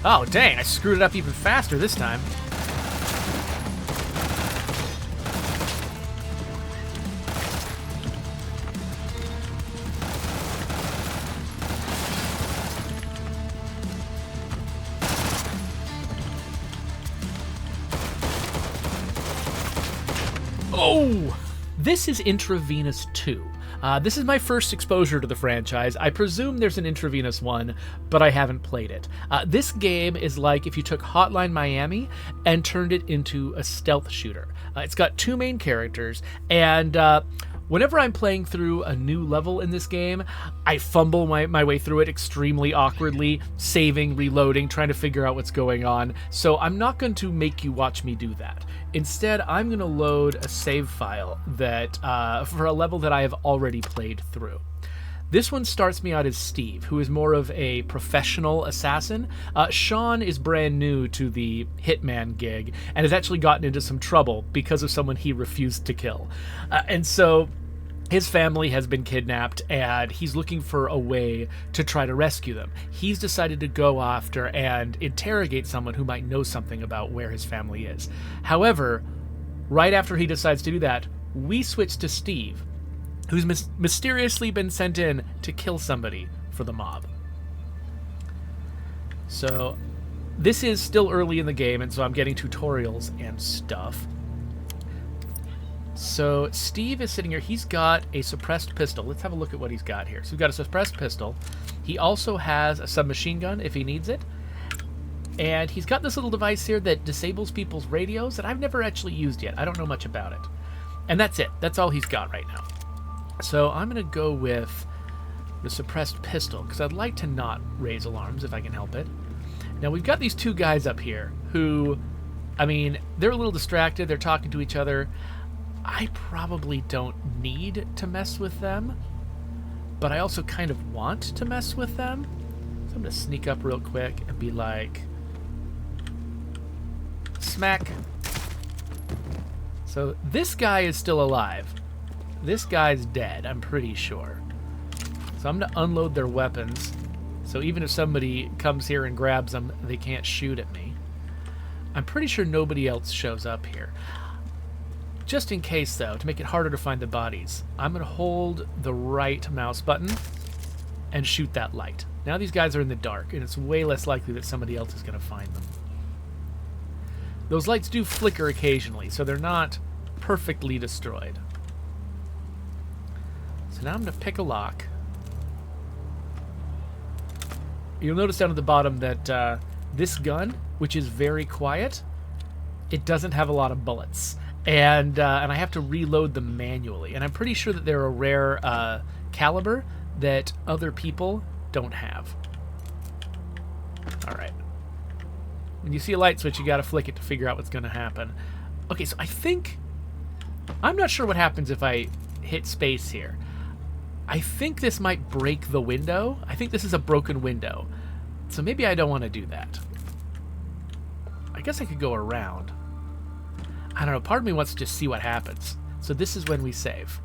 Oh, dang, I screwed it up even faster this time. Oh! This is Intravenous 2. This is my first exposure to the franchise. I presume there's an Intravenous 1, but I haven't played it. This game is like if you took Hotline Miami and turned it into a stealth shooter. It's got two main characters, and whenever I'm playing through a new level in this game, I fumble my way through it extremely awkwardly, saving, reloading, trying to figure out what's going on. So I'm not going to make you watch me do that. Instead, I'm going to load a save file that for a level that I have already played through. This one starts me out as Steve, who is more of a professional assassin. Sean is brand new to the hitman gig and has actually gotten into some trouble because of someone he refused to kill. And so his family has been kidnapped, and he's looking for a way to try to rescue them. He's decided to go after and interrogate someone who might know something about where his family is. However, right after he decides to do that, we switch to Steve, who's mysteriously been sent in to kill somebody for the mob. So this is still early in the game, and so I'm getting tutorials and stuff. So Steve is sitting here. He's got a suppressed pistol. Let's have a look at what he's got here. So we've got a suppressed pistol. He also has a submachine gun if he needs it. And he's got this little device here that disables people's radios that I've never actually used yet. I don't know much about it. And that's it. That's all he's got right now. So I'm going to go with the suppressed pistol because I'd like to not raise alarms if I can help it. Now we've got these two guys up here who, I mean, they're a little distracted. They're talking to each other. I probably don't need to mess with them, but I also kind of want to mess with them. So I'm going to sneak up real quick and be like, smack. So this guy is still alive. This guy's dead, I'm pretty sure. So I'm going to unload their weapons. So even if somebody comes here and grabs them, they can't shoot at me. I'm pretty sure nobody else shows up here. Just in case, though, to make it harder to find the bodies, I'm going to hold the right mouse button and shoot that light. Now these guys are in the dark, and it's way less likely that somebody else is going to find them. Those lights do flicker occasionally, so they're not perfectly destroyed. So now I'm going to pick a lock. You'll notice down at the bottom that this gun, which is very quiet, it doesn't have a lot of bullets. And I have to reload them manually. And I'm pretty sure that they're a rare caliber that other people don't have. All right. When you see a light switch, you got to flick it to figure out what's going to happen. Okay, so I think... I'm not sure what happens if I hit space here. I think this might break the window. I think this is a broken window. So maybe I don't want to do that. I guess I could go around. I don't know, part of me wants to just see what happens. So this is when we save.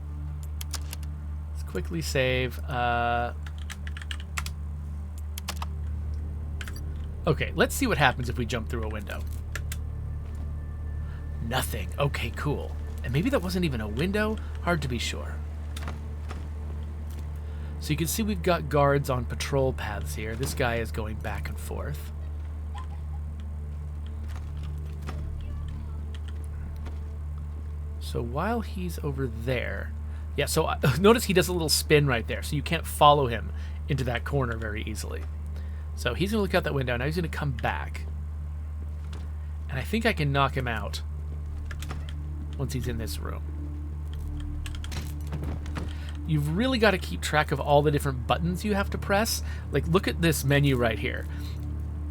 Let's quickly save. Okay, let's see what happens if we jump through a window. Nothing. Okay, cool. And maybe that wasn't even a window? Hard to be sure. So you can see we've got guards on patrol paths here. This guy is going back and forth. So while he's over there... Yeah, so notice he does a little spin right there, so you can't follow him into that corner very easily. So he's going to look out that window, now he's going to come back. And I think I can knock him out once he's in this room. You've really got to keep track of all the different buttons you have to press. Like, look at this menu right here.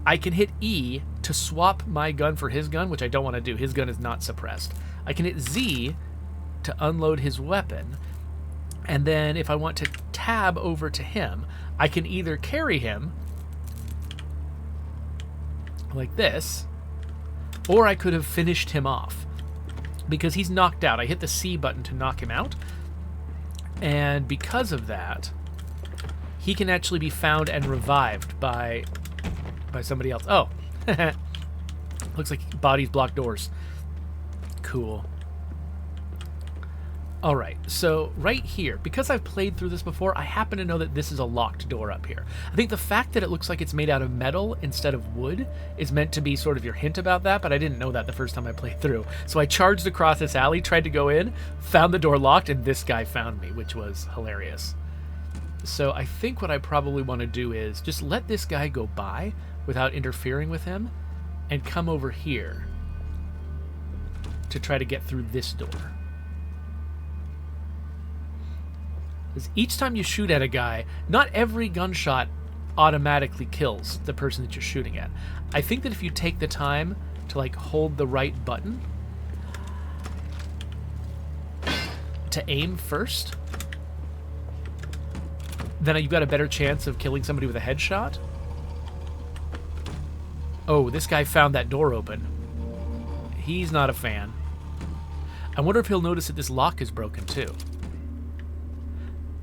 I can hit E to swap my gun for his gun, which I don't want to do. His gun is not suppressed. I can hit Z to unload his weapon. And then if I want to tab over to him, I can either carry him like this, or I could have finished him off because he's knocked out. I hit the C button to knock him out. And because of that, he can actually be found and revived by somebody else. Oh, Looks like bodies block doors. Cool. Alright, so right here, because I've played through this before, I happen to know that this is a locked door up here. I think the fact that it looks like it's made out of metal instead of wood is meant to be sort of your hint about that, but I didn't know that the first time I played through. So I charged across this alley, tried to go in, found the door locked, and this guy found me, which was hilarious. So I think what I probably want to do is just let this guy go by without interfering with him and come over here to try to get through this door. Because each time you shoot at a guy, not every gunshot automatically kills the person that you're shooting at. I think that if you take the time to like hold the right button to aim first, then you've got a better chance of killing somebody with a headshot. Oh, this guy found that door open. He's not a fan. I wonder if he'll notice that this lock is broken too.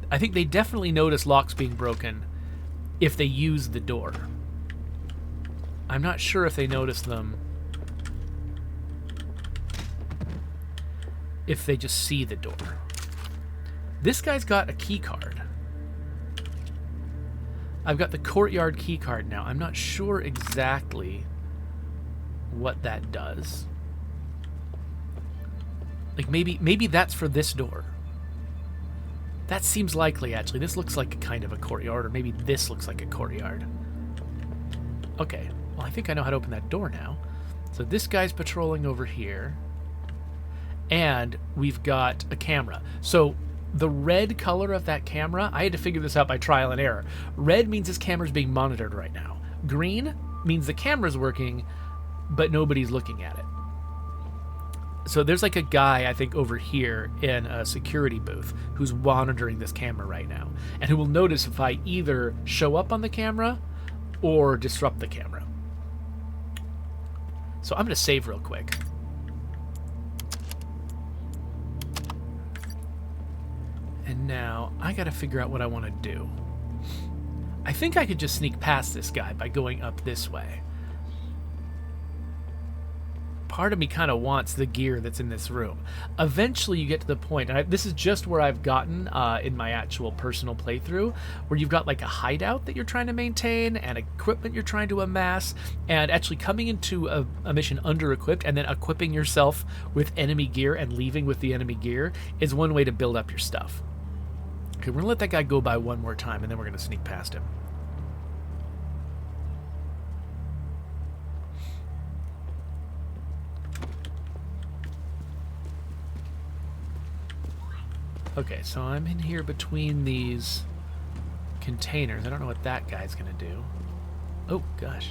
I think they definitely notice locks being broken if they use the door. I'm not sure if they notice them if they just see the door. This guy's got a key card. I've got the courtyard key card now. I'm not sure exactly what that does. Like maybe that's for this door. That seems likely, actually. This looks like kind of a courtyard, or maybe this looks like a courtyard. Okay, well, I think I know how to open that door now. So this guy's patrolling over here, and we've got a camera. So the red color of that camera, I had to figure this out by trial and error. Red means this camera's being monitored right now. Green means the camera's working, but nobody's looking at it. So there's like a guy, I think, over here in a security booth who's monitoring this camera right now, and who will notice if I either show up on the camera or disrupt the camera. So I'm going to save real quick. And now I got to figure out what I want to do. I think I could just sneak past this guy by going up this way. Part of me kind of wants the gear that's in this room. Eventually you get to the point, and this is just where I've gotten in my actual personal playthrough, where you've got like a hideout that you're trying to maintain and equipment you're trying to amass, and actually coming into a mission under-equipped and then equipping yourself with enemy gear and leaving with the enemy gear is one way to build up your stuff. Okay, we're going to let that guy go by one more time, and then we're going to sneak past him. Okay, so I'm in here between these containers. I don't know what that guy's gonna do. Oh, gosh.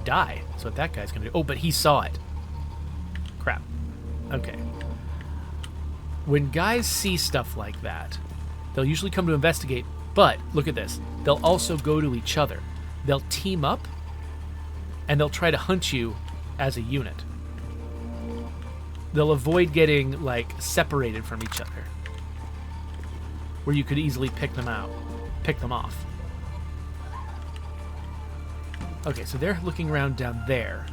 Die. That's what that guy's gonna do. Oh, but he saw it. Crap. Okay. When guys see stuff like that, they'll usually come to investigate, but look at this. They'll also go to each other. They'll team up, and they'll try to hunt you as a unit. They'll avoid getting, like, separated from each other, where you could easily pick them off. Okay, so they're looking around down there.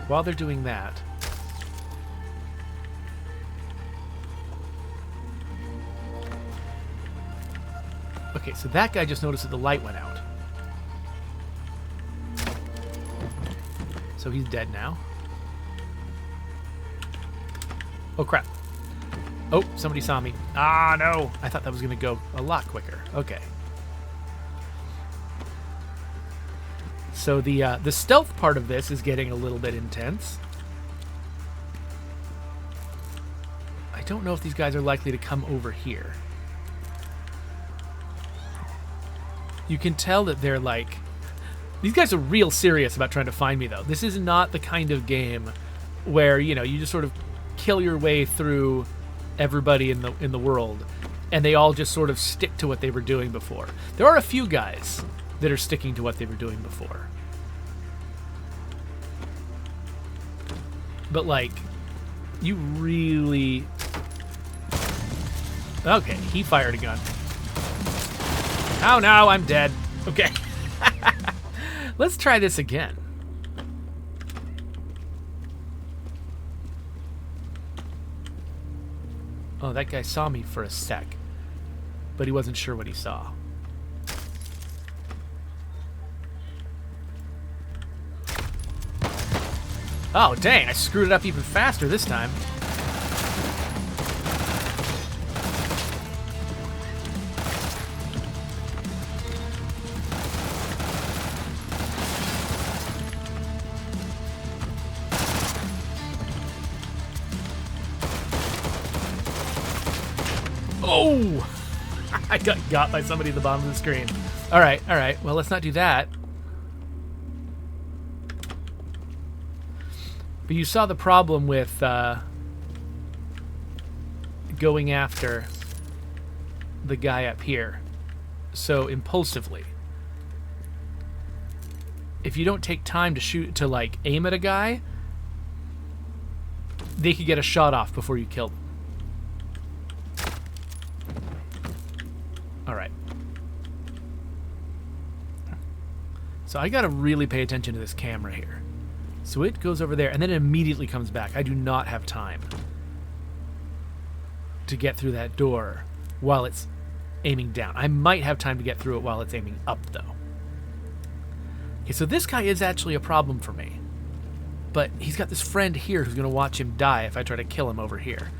While they're doing that, okay, so that guy just noticed that the light went out. So he's dead now. Oh, crap. Oh, somebody saw me. Ah, no. I thought that was going to go a lot quicker. Okay. So the stealth part of this is getting a little bit intense. I don't know if these guys are likely to come over here. You can tell that they're like... These guys are real serious about trying to find me, though. This is not the kind of game where, you know, you just sort of kill your way through everybody in the world, and they all just sort of stick to what they were doing before. There are a few guys that are sticking to what they were doing before. But, like, you really... Okay, he fired a gun. Oh, no, I'm dead. Okay. Let's try this again. Oh, that guy saw me for a sec, but he wasn't sure what he saw. Oh, dang, I screwed it up even faster this time. Oh! I got by somebody at the bottom of the screen. All right. Well, let's not do that. But you saw the problem with going after the guy up here so impulsively. If you don't take time to like aim at a guy, they could get a shot off before you kill them. All right. So I gotta really pay attention to this camera here. So it goes over there, and then it immediately comes back. I do not have time to get through that door while it's aiming down. I might have time to get through it while it's aiming up, though. Okay, so this guy is actually a problem for me. But he's got this friend here who's going to watch him die if I try to kill him over here.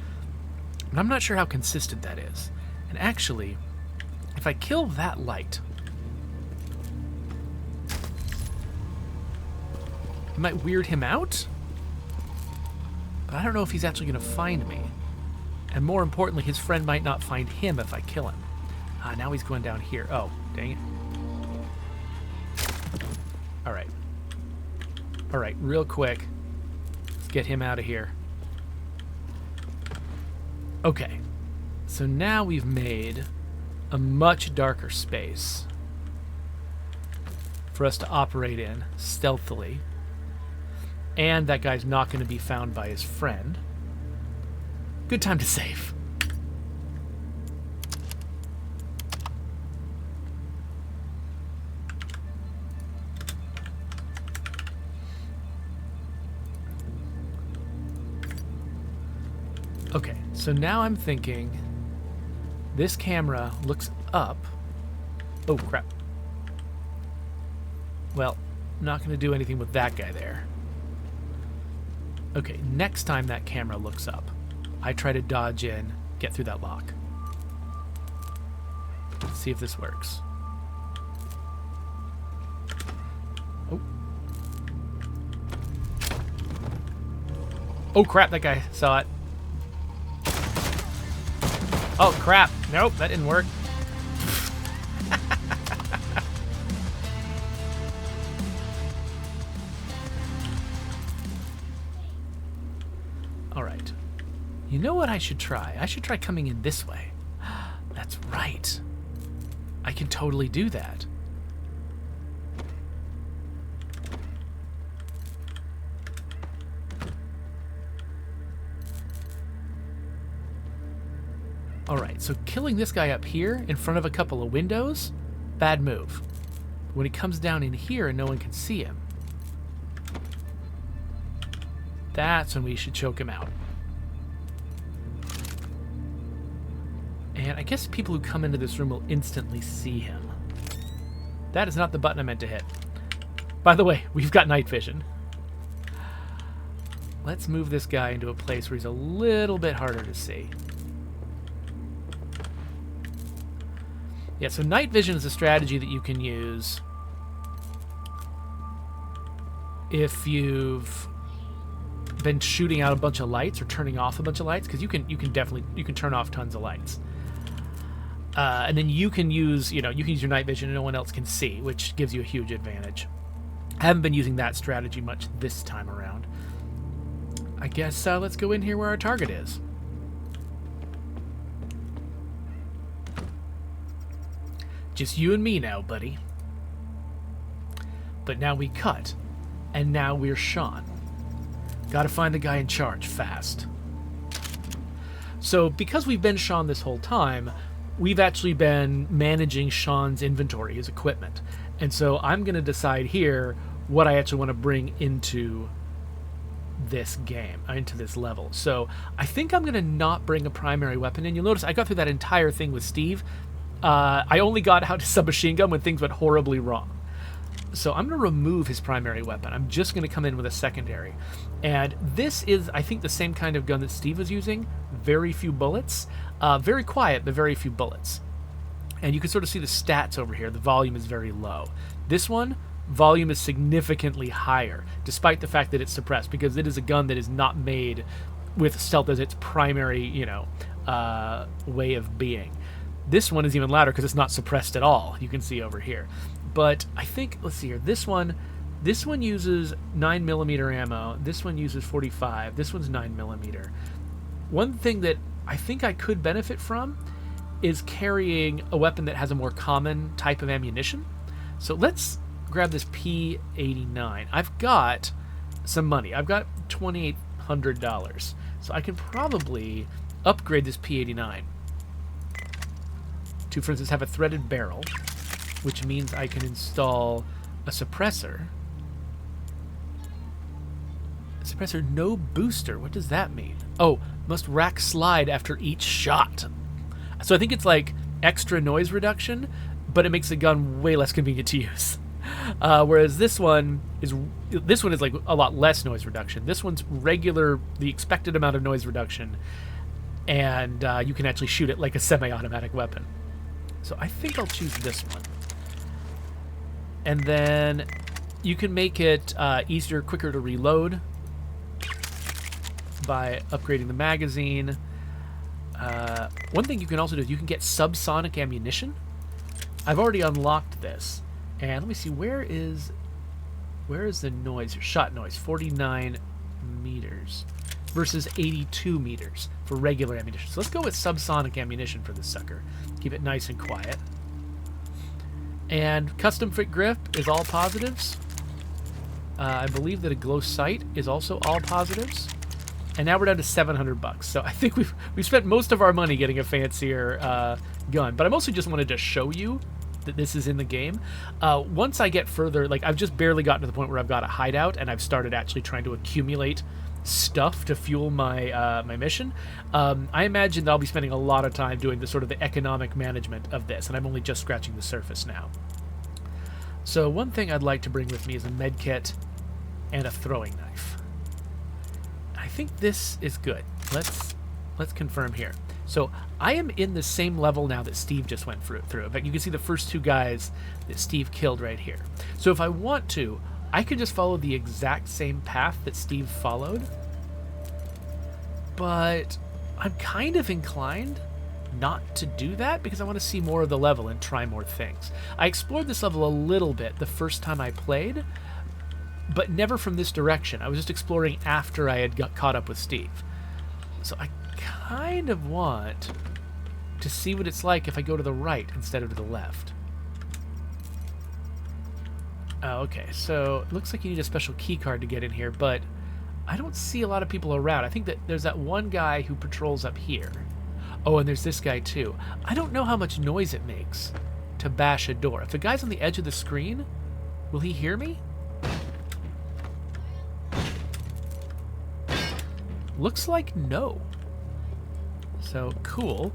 And I'm not sure how consistent that is. And actually, if I kill that light, it might weird him out, but I don't know if he's actually going to find me. And more importantly, his friend might not find him if I kill him. Now he's going down here. Oh, dang it. All right, real quick. Let's get him out of here. Okay, so now we've made a much darker space for us to operate in stealthily. And that guy's not going to be found by his friend. Good time to save. Okay, so now I'm thinking this camera looks up. Oh, crap. Well, not going to do anything with that guy there. Okay, next time that camera looks up, I try to dodge in, get through that lock. Let's see if this works. Oh. Oh, crap, that guy saw it. Oh, crap. Nope, that didn't work. All right. You know what I should try? I should try coming in this way. That's right. I can totally do that. Alright, so killing this guy up here in front of a couple of windows, bad move. When he comes down in here and no one can see him, that's when we should choke him out. And I guess people who come into this room will instantly see him. That is not the button I meant to hit. By the way, we've got night vision. Let's move this guy into a place where he's a little bit harder to see. Yeah, so night vision is a strategy that you can use if you've been shooting out a bunch of lights or turning off a bunch of lights, because you can turn off tons of lights, and then you can use your night vision and no one else can see, which gives you a huge advantage. I haven't been using that strategy much this time around. I guess let's go in here where our target is. Just you and me now, buddy. But now we cut, and now we're Sean. Gotta find the guy in charge fast. So because we've been Sean this whole time, we've actually been managing Sean's inventory, his equipment. And so I'm going to decide here what I actually want to bring into this game, into this level. So I think I'm going to not bring a primary weapon in. You'll notice I got through that entire thing with Steve. I only got out to submachine gun when things went horribly wrong. So I'm going to remove his primary weapon. I'm just going to come in with a secondary. And this is, I think, the same kind of gun that Steve was using. Very few bullets. Very quiet, but very few bullets. And you can sort of see the stats over here. The volume is very low. This one, volume is significantly higher, despite the fact that it's suppressed, because it is a gun that is not made with stealth as its primary, way of being. This one is even louder because it's not suppressed at all. You can see over here. But I think, let's see here, this one uses 9mm ammo. This one uses 45. This one's 9mm. One thing that I think I could benefit from is carrying a weapon that has a more common type of ammunition. So let's grab this P89. I've got some money. I've got $2,800. So I can probably upgrade this P89 to, for instance, have a threaded barrel, which means I can install a suppressor. Suppressor no booster. What does that mean? Oh, must rack slide after each shot. So I think it's like extra noise reduction, but it makes the gun way less convenient to use. Whereas this one is like a lot less noise reduction. This one's regular, the expected amount of noise reduction, and you can actually shoot it like a semi-automatic weapon. So I think I'll choose this one. And then you can make it easier, quicker to reload by upgrading the magazine. One thing you can also do is you can get subsonic ammunition. I've already unlocked this. And let me see, where is the noise? Shot noise, 49 meters versus 82 meters for regular ammunition. So let's go with subsonic ammunition for this sucker. Keep it nice and quiet. And custom fit grip is all positives. I believe that a glow sight is also all positives. And now we're down to $700. So I think we've spent most of our money getting a fancier gun. But I mostly just wanted to show you that this is in the game. Once I get further, like I've just barely gotten to the point where I've got a hideout and I've started actually trying to accumulate stuff to fuel my my mission. I imagine that I'll be spending a lot of time doing the sort of the economic management of this, and I'm only just scratching the surface now. So one thing I'd like to bring with me is a med kit and a throwing knife. I think this is good. Let's confirm here. So I am in the same level now that Steve just went through. In fact, you can see the first two guys that Steve killed right here. So if I want to, I could just follow the exact same path that Steve followed. But I'm kind of inclined not to do that because I want to see more of the level and try more things. I explored this level a little bit the first time I played, but never from this direction. I was just exploring after I had got caught up with Steve. So I kind of want to see what it's like if I go to the right instead of to the left. Oh, okay, so it looks like you need a special key card to get in here, but I don't see a lot of people around. I think that there's that one guy who patrols up here. Oh, and there's this guy too. I don't know how much noise it makes to bash a door. If the guy's on the edge of the screen, will he hear me? Looks like no. So, cool.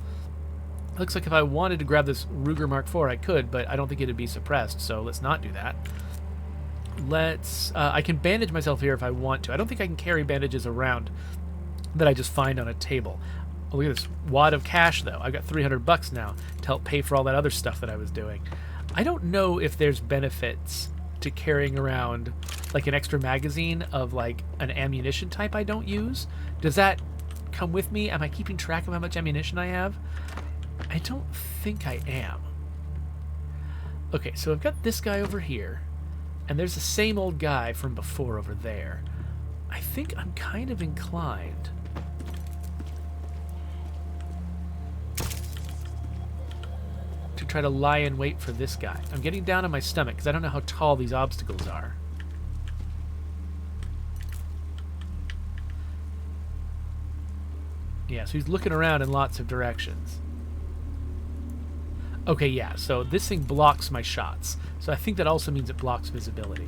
Looks like if I wanted to grab this Ruger Mark IV, I could, but I don't think it'd be suppressed, so let's not do that. I can bandage myself here if I want to. I don't think I can carry bandages around that I just find on a table. Oh, look at this wad of cash, though. I've got $300 now to help pay for all that other stuff that I was doing. I don't know if there's benefits to carrying around like an extra magazine of like an ammunition type I don't use. Does that come with me? Am I keeping track of how much ammunition I have? I don't think I am. Okay, so I've got this guy over here, and there's the same old guy from before over there. I think I'm kind of inclined to try to lie in wait for this guy. I'm getting down on my stomach because I don't know how tall these obstacles are. Yeah, so he's looking around in lots of directions. Okay, yeah, so this thing blocks my shots. So I think that also means it blocks visibility.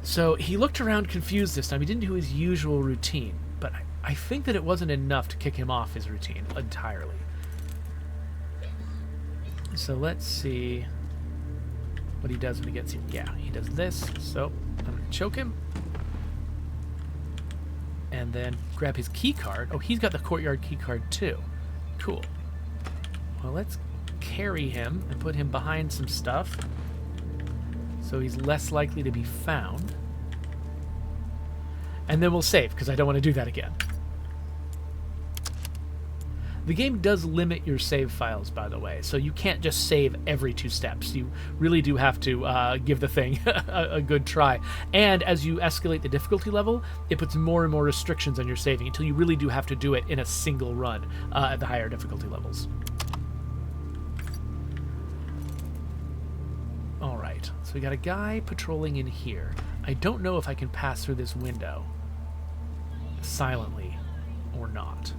So he looked around confused this time. He didn't do his usual routine, but I think that it wasn't enough to kick him off his routine entirely. So let's see what he does when he gets here. Yeah, he does this. So I'm going to choke him. And then grab his key card. Oh, he's got the courtyard key card too. Cool. Well, let's carry him and put him behind some stuff so he's less likely to be found. And then we'll save, because I don't want to do that again. The game does limit your save files, by the way, so you can't just save every 2 steps. You really do have to give the thing a good try. And as you escalate the difficulty level, it puts more and more restrictions on your saving until you really do have to do it in a single run at the higher difficulty levels. Alright, so we got a guy patrolling in here. I don't know if I can pass through this window silently or not.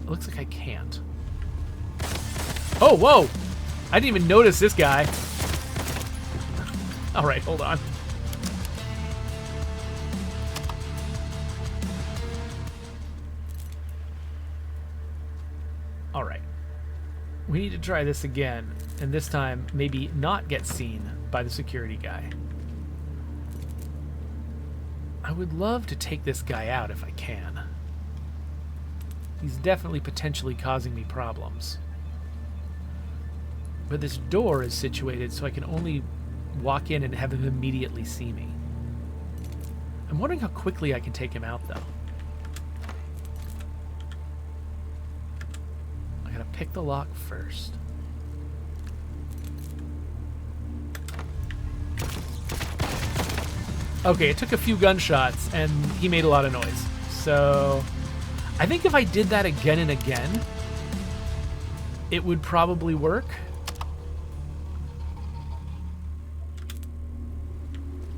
It looks like I can't. Oh, whoa! I didn't even notice this guy. Alright, hold on. Alright. We need to try this again, and this time maybe not get seen by the security guy. I would love to take this guy out if I can. He's definitely potentially causing me problems. But this door is situated so I can only walk in and have him immediately see me. I'm wondering how quickly I can take him out, though. I gotta pick the lock first. Okay, it took a few gunshots, and he made a lot of noise. So I think if I did that again and again, it would probably work.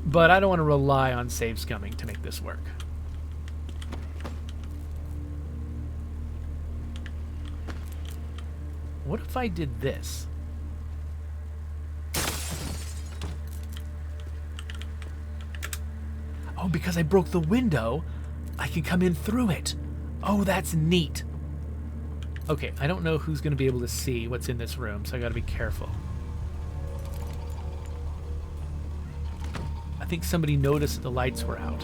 But I don't want to rely on save scumming to make this work. What if I did this? Oh, because I broke the window, I can come in through it. Oh, that's neat. Okay, I don't know who's going to be able to see what's in this room, so I got to be careful. I think somebody noticed that the lights were out.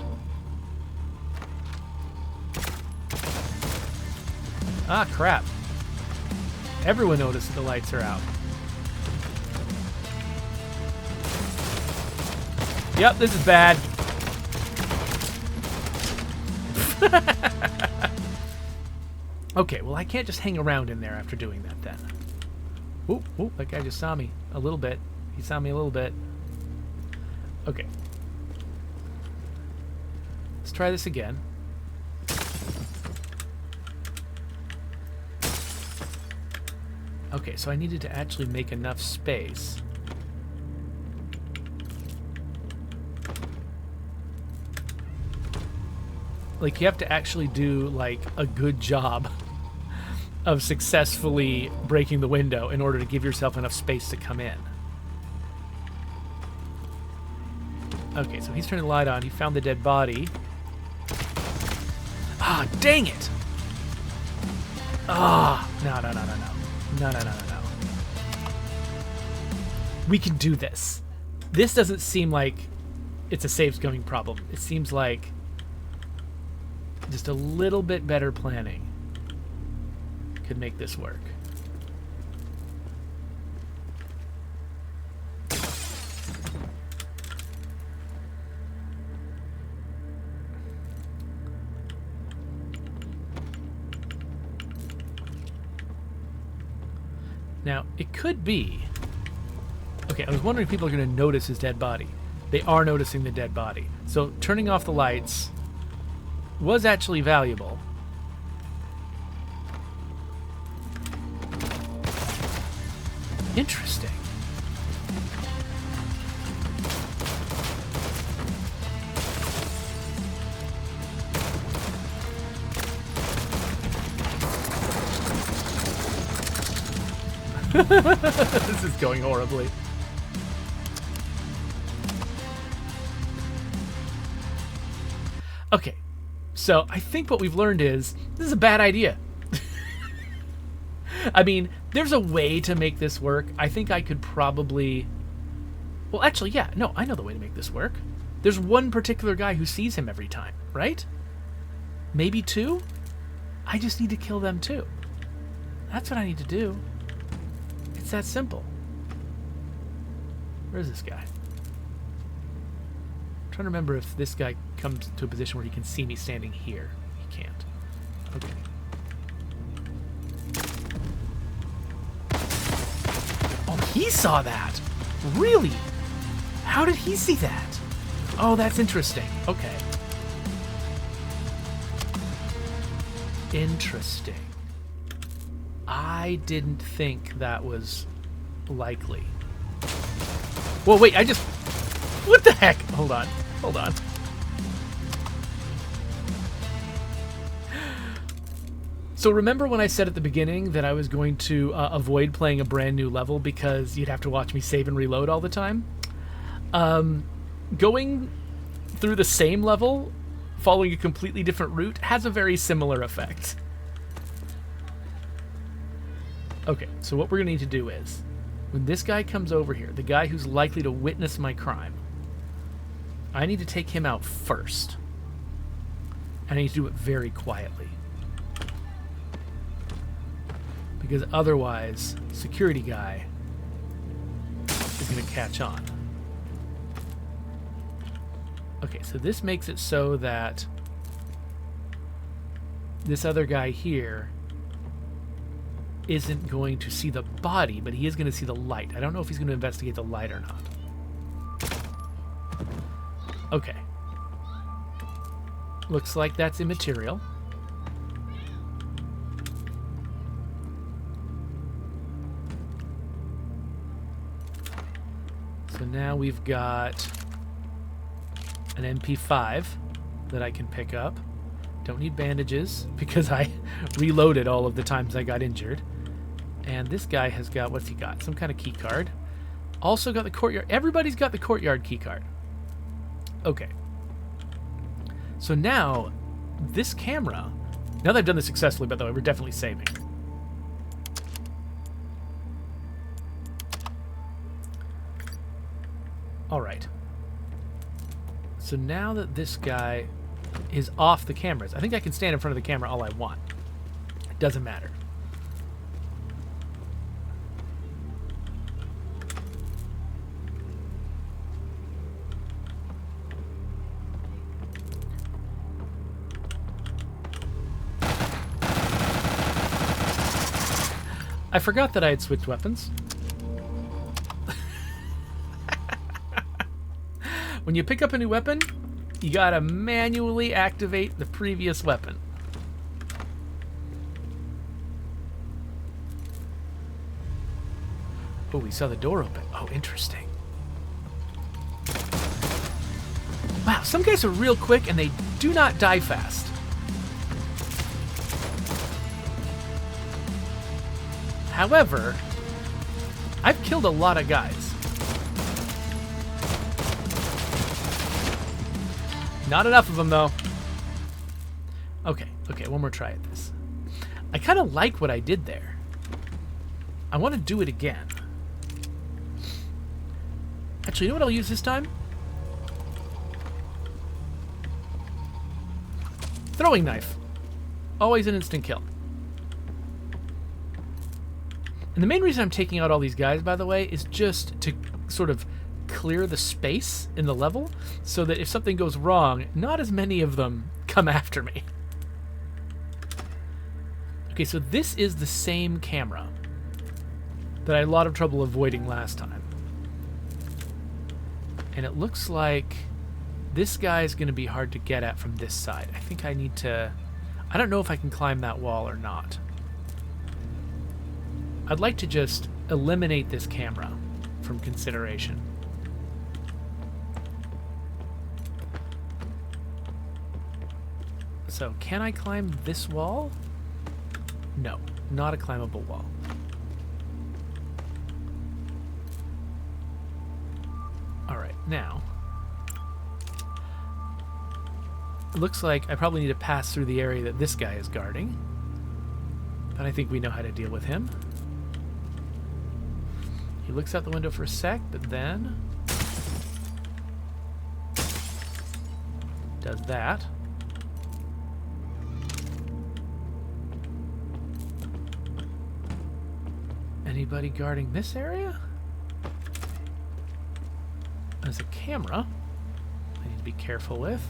Ah, crap. Everyone noticed that the lights are out. Yep, this is bad. Okay, well, I can't just hang around in there after doing that then. Oop, oop, that guy just saw me a little bit. He saw me a little bit. Okay. Let's try this again. Okay, so I needed to actually make enough space. Like, you have to actually do, like, a good job of successfully breaking the window in order to give yourself enough space to come in. Okay, so he's turning the light on. He found the dead body. Ah, dang it! Ah, no. No. We can do this. This doesn't seem like it's a save scumming problem. It seems like just a little bit better planning could make this work. Now, it could be... Okay, I was wondering if people are going to notice his dead body. They are noticing the dead body. So turning off the lights was actually valuable. Interesting. This is going horribly. Okay, so I think what we've learned is this is a bad idea. I mean, there's a way to make this work. I think I could probably... Well, actually, yeah. No, I know the way to make this work. There's one particular guy who sees him every time, right? Maybe two? I just need to kill them too. That's what I need to do. It's that simple. Where's this guy? I'm trying to remember if this guy comes to a position where he can see me standing here. He can't. Okay. Oh, he saw that! Really? How did he see that? Oh, that's interesting. Okay. Interesting. I didn't think that was likely. Whoa, wait, I just... What the heck? Hold on. Hold on. So remember when I said at the beginning that I was going to avoid playing a brand new level because you'd have to watch me save and reload all the time? Going through the same level, following a completely different route, has a very similar effect. Okay, so what we're going to need to do is, when this guy comes over here, the guy who's likely to witness my crime, I need to take him out first. And I need to do it very quietly. Because otherwise, security guy is going to catch on. Okay, so this makes it so that this other guy here isn't going to see the body, but he is going to see the light. I don't know if he's going to investigate the light or not. Okay. Looks like that's immaterial. So now we've got an MP5 that I can pick up. Don't need bandages because I reloaded all of the times I got injured. And this guy has got, what's he got? Some kind of key card. Also got the courtyard. Everybody's got the courtyard key card. Okay. So now, this camera, now that I've done this successfully, by the way, we're definitely saving. All right. So now that this guy is off the cameras, I think I can stand in front of the camera all I want. It doesn't matter. I forgot that I had switched weapons. When you pick up a new weapon, you gotta manually activate the previous weapon. Oh, we saw the door open. Oh, interesting. Wow, some guys are real quick and they do not die fast. However, I've killed a lot of guys. Not enough of them, though. Okay, one more try at this. I kind of like what I did there. I want to do it again. Actually, you know what I'll use this time? Throwing knife. Always an instant kill. And the main reason I'm taking out all these guys, by the way, is just to sort of clear the space in the level so that if something goes wrong, not as many of them come after me. Okay, so this is the same camera that I had a lot of trouble avoiding last time. And it looks like this guy is going to be hard to get at from this side. I think I need to... I don't know if I can climb that wall or not. I'd like to just eliminate this camera from consideration. So, can I climb this wall? No, not a climbable wall. Now, it looks like I probably need to pass through the area that this guy is guarding. But I think we know how to deal with him. He looks out the window for a sec, but then does that. Anybody guarding this area? There's a camera I need to be careful with.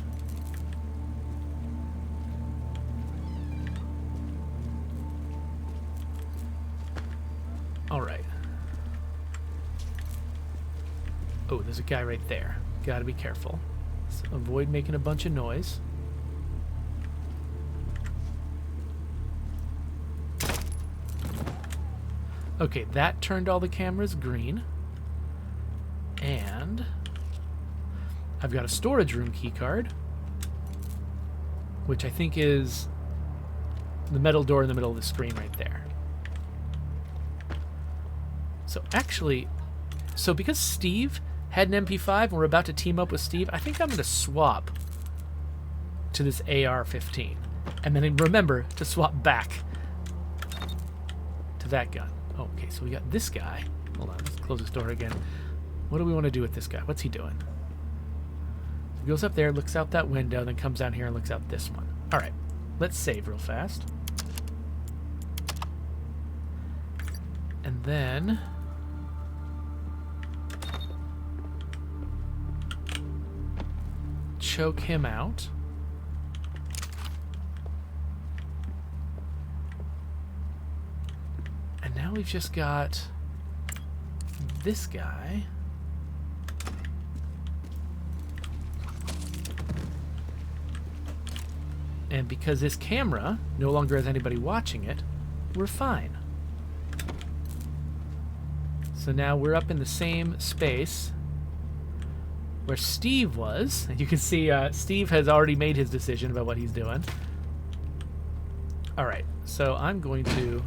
All right. Oh, there's a guy right there. Gotta be careful. So avoid making a bunch of noise. Okay, that turned all the cameras green. And I've got a storage room keycard, which I think is the metal door in the middle of the screen right there. So actually, because Steve had an MP5 and we're about to team up with Steve, I think I'm going to swap to this AR-15. And then remember to swap back to that gun. Oh, okay, so we got this guy. Hold on, let's close this door again. What do we want to do with this guy? What's he doing? So he goes up there, looks out that window, then comes down here and looks out this one. All right, let's save real fast. And then choke him out. And now we've just got this guy. And because this camera no longer has anybody watching it, we're fine. So now we're up in the same space where Steve was. And you can see Steve has already made his decision about what he's doing. All right, so I'm going to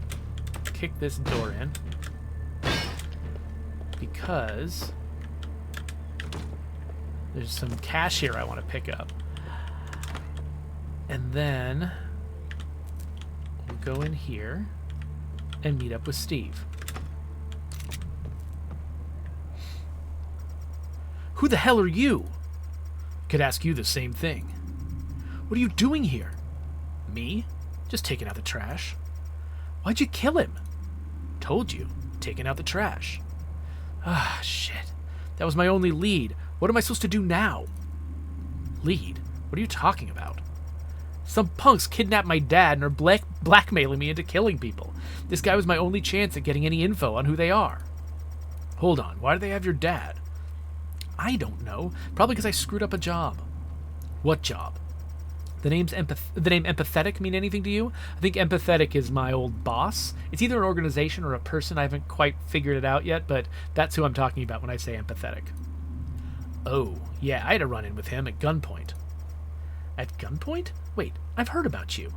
kick this door in because there's some cash here I want to pick up. And then we'll go in here and meet up with Steve. Who the hell are you? Could ask you the same thing. What are you doing here? Me? Just taking out the trash. Why'd you kill him? Told you. Taking out the trash. Ah, shit. That was my only lead. What am I supposed to do now? Lead? What are you talking about? Some punks kidnapped my dad and are blackmailing me into killing people. This guy was my only chance at getting any info on who they are. Hold on. Why do they have your dad? I don't know. Probably because I screwed up a job. What job? The name Empathetic mean anything to you? I think Empathetic is my old boss. It's either an organization or a person. I haven't quite figured it out yet, but that's who I'm talking about when I say Empathetic. Oh, yeah, I had a run-in with him at gunpoint. At gunpoint? Wait, I've heard about you.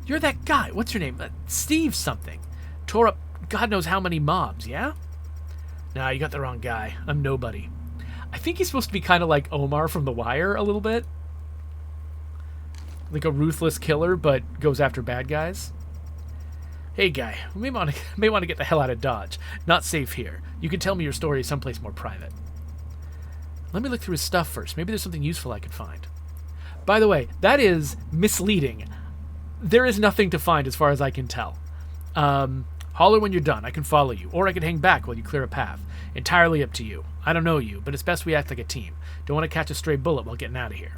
You're that guy. What's your name? Steve something. Tore up God knows how many mobs, yeah? Nah, you got the wrong guy. I'm nobody. I think he's supposed to be kind of like Omar from The Wire a little bit. Like a ruthless killer, but goes after bad guys. Hey, guy, we may want to get the hell out of Dodge. Not safe here. You can tell me your story someplace more private. Let me look through his stuff first. Maybe there's something useful I could find. By the way, that is misleading. There is nothing to find as far as I can tell. Holler when you're done. I can follow you. Or I can hang back while you clear a path. Entirely up to you. I don't know you, but it's best we act like a team. Don't want to catch a stray bullet while getting out of here.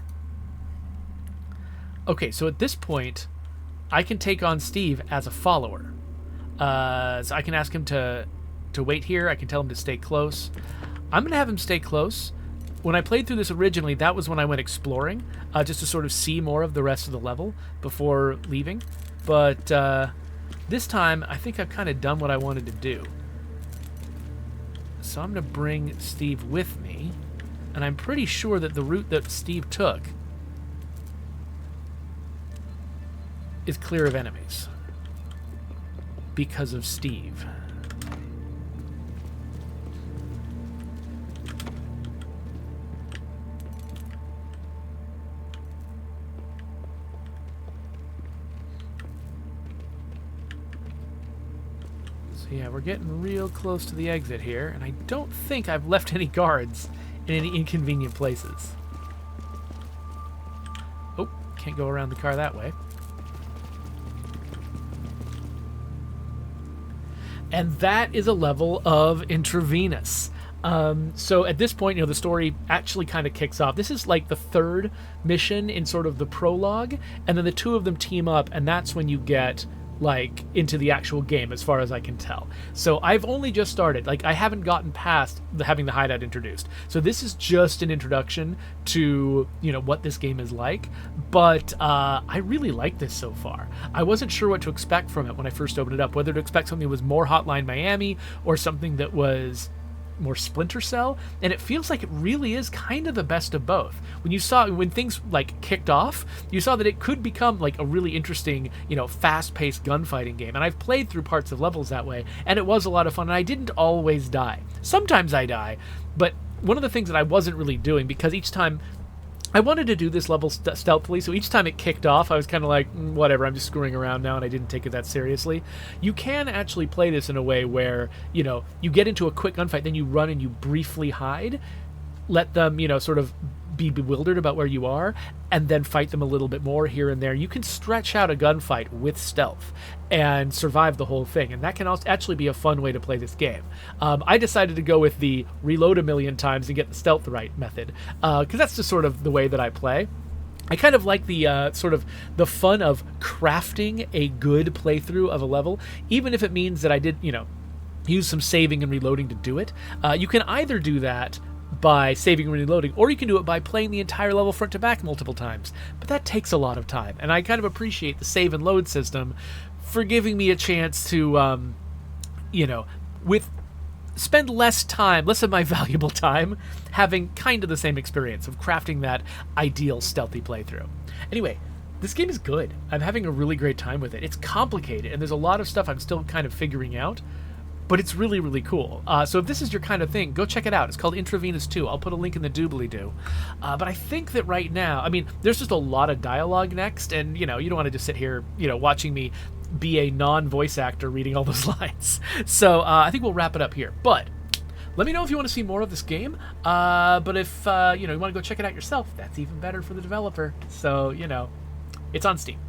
Okay, so at this point, I can take on Steve as a follower. So I can ask him to wait here. I can tell him to stay close. I'm going to have him stay close. When I played through this originally, that was when I went exploring, just to sort of see more of the rest of the level before leaving. But this time, I think I've kind of done what I wanted to do. So I'm going to bring Steve with me. And I'm pretty sure that the route that Steve took is clear of enemies because of Steve. So yeah, we're getting real close to the exit here, and I don't think I've left any guards in any inconvenient places. Oh, can't go around the car that way. And that is a level of Intravenous. So at this point, the story actually kind of kicks off. This is like the third mission in sort of the prologue, and then the two of them team up, and that's when you get like into the actual game, as far as I can tell. So I've only just started. Like, I haven't gotten past having the hideout introduced. So this is just an introduction to what this game is like. But I really like this so far. I wasn't sure what to expect from it when I first opened it up, whether to expect something that was more Hotline Miami or something that was more Splinter Cell, and it feels like it really is kind of the best of both. When things like kicked off, you saw that it could become like a really interesting, fast-paced gunfighting game. And I've played through parts of levels that way, and it was a lot of fun, and I didn't always die. Sometimes I die, but one of the things that I wasn't really doing, because each time I wanted to do this level stealthily, so each time it kicked off, I was kind of like, whatever, I'm just screwing around now, and I didn't take it that seriously. You can actually play this in a way where, you get into a quick gunfight, then you run and you briefly hide, let them, sort of be bewildered about where you are, and then fight them a little bit more here and there. You can stretch out a gunfight with stealth and survive the whole thing, and that can also actually be a fun way to play this game. I decided to go with the reload a million times and get the stealth right method, because that's just sort of the way that I play. I kind of like the sort of the fun of crafting a good playthrough of a level, even if it means that I did, use some saving and reloading to do it. You can either do that by saving and reloading, or you can do it by playing the entire level front to back multiple times. But that takes a lot of time, and I kind of appreciate the save and load system for giving me a chance to, spend less of my valuable time having kind of the same experience of crafting that ideal stealthy playthrough. Anyway, this game is good. I'm having a really great time with it. It's complicated, and there's a lot of stuff I'm still kind of figuring out, but it's really, really cool. So if this is your kind of thing, go check it out. It's called Intravenous 2. I'll put a link in the doobly-doo. But I think that right now, there's just a lot of dialogue next, and, you don't want to just sit here, watching me be a non-voice actor reading all those lines. So I think we'll wrap it up here. But let me know if you want to see more of this game. But if, you want to go check it out yourself, that's even better for the developer. So, it's on Steam.